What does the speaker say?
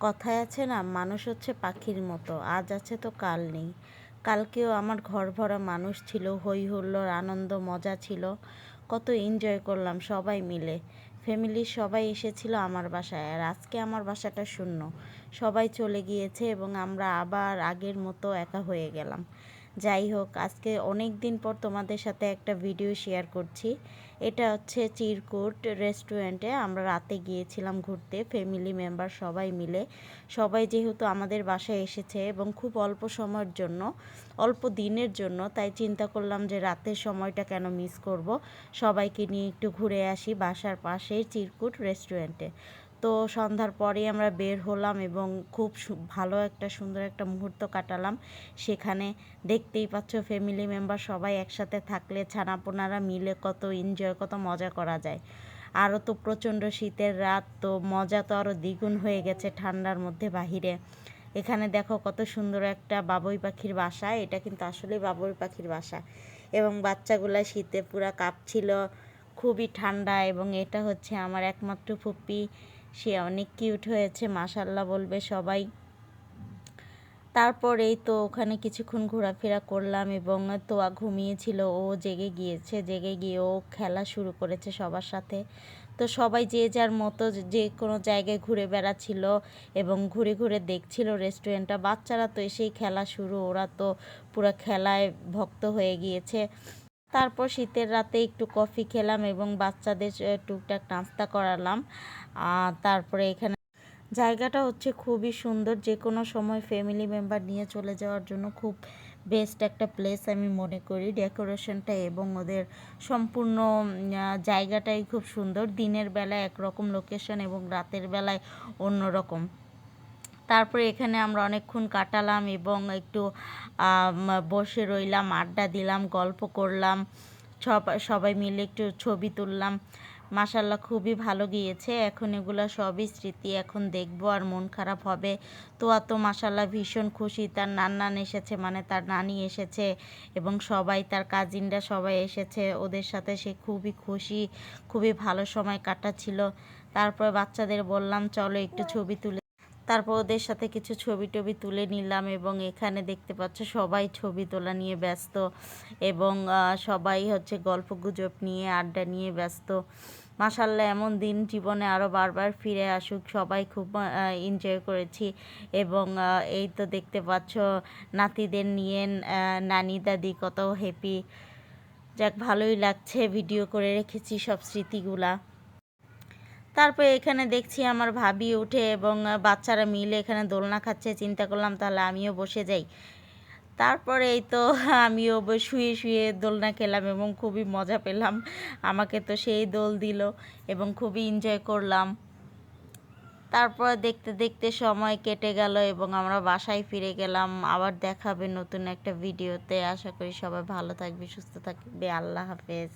কথায় আছে না, মানুষ হচ্ছে পাখির মতো, আজ আছে তো কাল নেই। কালকেও আমার ঘর ভরা মানুষ ছিল, হই হুল্লোড় আনন্দ মজা ছিল, কত এনজয় করলাম সবাই মিলে। ফ্যামিলির সবাই এসেছিল আমার বাসায়, আর আজকে আমার বাসাটা শূন্য। সবাই চলে গিয়েছে এবং আমরা আবার আগের মতো একা হয়ে গেলাম। যাই হোক, আজকে অনেক দিন পর তোমাদের সাথে একটা ভিডিও শেয়ার করছি। এটা হচ্ছে চিরকুট রেস্টুরেন্টে আমরা রাতে গিয়েছিলাম ঘুরতে, ফ্যামিলি মেম্বার সবাই মিলে। সবাই যেহেতু আমাদের বাসায় এসেছে এবং খুব অল্প সময়ের জন্য, অল্প দিনের জন্য, তাই চিন্তা করলাম যে রাতের সময়টা কেন মিস করব, সবাইকে নিয়ে একটু ঘুরে আসি বাসার পাশেই চিরকুট রেস্টুরেন্টে। তো সন্ধ্যার পরেই আমরা বের হলাম এবং খুব ভালো একটা সুন্দর একটা মুহূর্ত কাটালাম সেখানে। দেখতেই পাচ্ছ, ফ্যামিলি মেম্বার সবাই একসাথে থাকলে ছানাপোনারা মিলে কত এনজয়, কত মজা করা যায়। আরও তো প্রচণ্ড শীতের রাত, তো মজা তো আরও দ্বিগুণ হয়ে গেছে ঠান্ডার মধ্যে বাহিরে। এখানে দেখো কত সুন্দর একটা বাবুই পাখির বাসা, এটা কিন্তু আসলেই বাবুই পাখির বাসা। এবং বাচ্চাগুলা শীতে পুরা কাঁপছিল, খুবই ঠান্ডা। এবং এটা হচ্ছে আমার একমাত্র ফুপ্পি, সে অনেক কিউট হয়েছে, মাশাল্লাহ বলবে সবাই। তারপর এই তো ওখানে কিছুক্ষণ ঘোরাফেরা করলাম এবং তোয়া ঘুমিয়েছিল, ও জেগে গিয়েছে, জেগে গিয়ে ও খেলা শুরু করেছে সবার সাথে। তো সবাই যে যার মতো যে কোনো জায়গায় ঘুরে বেড়াচ্ছিল এবং ঘুরে ঘুরে দেখছিল রেস্টুরেন্টটা। বাচ্চারা তো এসেই খেলা শুরু, ওরা তো পুরো খেলায় ভক্ত হয়ে গিয়েছে। তারপর শীতের রাতে একটু কফি খেলাম এবং বাচ্চাদের টুকটাক নাস্তা করালাম। তারপরে এখানে জায়গাটা হচ্ছে খুবই সুন্দর, যে কোনো সময় ফ্যামিলি মেম্বার নিয়ে চলে যাওয়ার জন্য খুব বেস্ট একটা প্লেস আমি মনে করি। ডেকোরেশনটা এবং ওদের সম্পূর্ণ জায়গাটাই খুব সুন্দর। দিনের বেলায় একরকম লোকেশন এবং রাতের বেলায় অন্য রকম। তারপরে এখানে আমরা অনেকক্ষণ কাটালাম এবং একটু বসে রইলাম, আড্ডা দিলাম, গল্প করলাম, সবাই মিলে একটু ছবি তুললাম। মাশাল্লাহ খুবই ভালো গিয়েছে। এখন এগুলো সবই স্মৃতি, এখন দেখবো আর মন খারাপ হবে। তো মাশাল্লাহ ভীষণ খুশি, তার নান এসেছে, মানে তার নানি এসেছে এবং সবাই তার কাজিনরা সবাই এসেছে, ওদের সাথে সে খুবই খুশি, খুবই ভালো সময় কাটাচ্ছিল। তারপর বাচ্চাদের বললাম চলো একটু ছবি তুলে, তারপর ওদের সাথে কিছু ছবি টবি তুলে নিলাম। এবং এখানে দেখতে পাচ্ছ সবাই ছবি তোলা নিয়ে ব্যস্ত এবং সবাই হচ্ছে গল্প গুজব নিয়ে আড্ডা নিয়ে ব্যস্ত। মাশাল্লাহ এমন দিন জীবনে আরও বারবার ফিরে আসুক, সবাই খুব এনজয় করেছি। এবং এই তো দেখতে পাচ্ছ নাতিদের নিয়ে নানি দাদি কত হ্যাপি। যাক, ভালোই লাগছে, ভিডিও করে রেখেছি সব স্মৃতিগুলা। তারপরে এখানে দেখছি আমার ভাবি উঠে এবং বাচ্চারা মিলে এখানে দোলনা খাচ্ছে, চিন্তা করলাম তাহলে আমিও বসে যাই। তারপরে এই তো আমিও শুয়ে শুয়ে দোলনা খেলাম এবং খুবই মজা পেলাম। আমাকে তো সেই দোল দিল এবং খুবই এনজয় করলাম। তারপর দেখতে দেখতে সময় কেটে গেল এবং আমরা বাসায় ফিরে গেলাম। আবার দেখাবে নতুন একটা ভিডিওতে। আশা করি সবাই ভালো থাকবে, সুস্থ থাকবে। আল্লাহ হাফেজ।